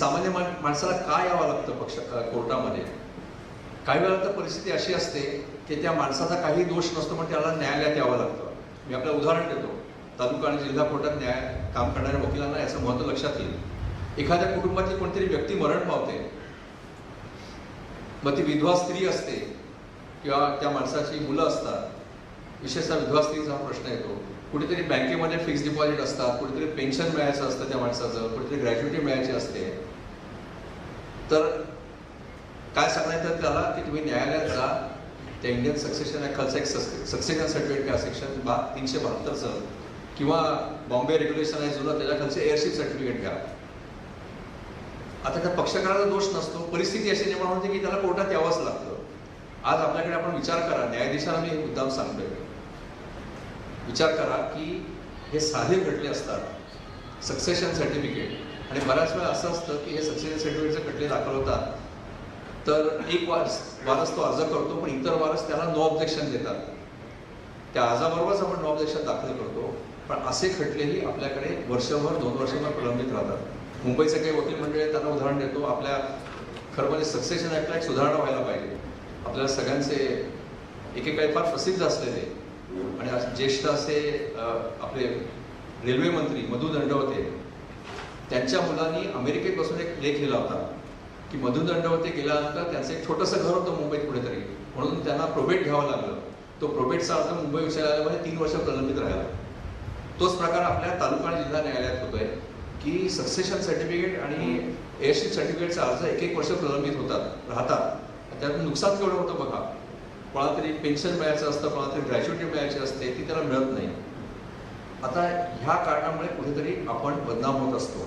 सामान्य माणसाला का यावं लागतं कोर्टामध्ये? काही वेळा तर परिस्थिती अशी असते की त्या माणसाचा काही दोष नसतो पण त्याला न्यायालयात यावं लागतं. मी आपलं उदाहरण देतो. तालुका आणि जिल्हा कोर्टात काम करणाऱ्या वकिलांना याचं महत्त्व लक्षात येईल. एखाद्या कुटुंबातली कोणतरी व्यक्ती मरण पावते, मग ती विधवा स्त्री असते किंवा त्या माणसाची मुलं असतात. विशेषतः विधवा स्त्रीचा हा प्रश्न येतो. कुठेतरी बँकेमध्ये फिक्स डिपॉझिट असतात, कुठेतरी पेन्शन मिळायचं असतं त्या माणसाचं, कुठेतरी ग्रॅज्युटी मिळायची असते. तर काय सांगण्यात त्याला की तुम्ही न्यायालयात जा, त्या इंडियन सक्सेशन ॲक्टचं एक सक्सेशन सर्टिफिकेट घ्या, सेक्शन 372चं, किंवा बॉम्बे रेग्युलेशन आहे जुनं त्याच्या खालचे एअरशिप सर्टिफिकेट घ्या. आता त्या पक्षकाराचा दोष नसतो, परिस्थिती अशी निर्माण होते की त्याला कोर्टात यावंच लागतं. आज आपल्याकडे आपण विचार करा, न्यायाधीशाला मी हे मुद्दाम सांगतोय, विचार करा की हे साधे खटले असतात, सक्सेशन सर्टिफिकेट, आणि बऱ्याच वेळा असं असतं की हे सक्सेशन सर्टिफिकेटचे खटले दाखल होतात तर एक वारस तो अर्ज करतो, पण इतर वारस त्याला नो ऑब्जेक्शन देतात. त्या अर्जाबरोबरच आपण नो ऑब्जेक्शन दाखल करतो, पण असे खटलेही आपल्याकडे वर्षभर 2 वर्षभर प्रलंबित राहतात. मुंबईचे काही वकील मंडळी त्यांना उदाहरण देतो. आपल्या खरं म्हणजे सक्सेशन ॲक्टला एक सुधारणा व्हायला पाहिजे. आपल्याला सगळ्यांचे एकेकाळी फार प्रसिद्ध असलेले आणि ज्येष्ठ असे आपले रेल्वे मंत्री मधु दंडवते, त्यांच्या मुलांनी अमेरिकेत बसून एक लेख लिहिला होता की मधु दंडवते गेल्यानंतर त्यांचं एक छोटंसं घर होतं मुंबईत कुठेतरी, म्हणून त्यांना प्रोबेट घ्यावं लागलं. तो प्रोबेटचा अर्ज मुंबई उच्च न्यायालयामध्ये 3 वर्ष प्रलंबित राहिला. तोच प्रकार आपल्या तालुका आणि जिल्हा न्यायालयात होतोय की सक्सेशन सर्टिफिकेट आणि एअरशिप सर्टिफिकेटचा अर्ज 1 वर्ष प्रलंबित राहतात. त्यातून नुकसान केवढं होतं बघा. कोणाला तरी पेन्शन मिळायचं असतं, कोणाला तरी ग्रॅज्युटी मिळायची असते, ती त्याला मिळत नाही. आता ह्या कारणामुळे कुठेतरी आपण बदनाम होत असतो.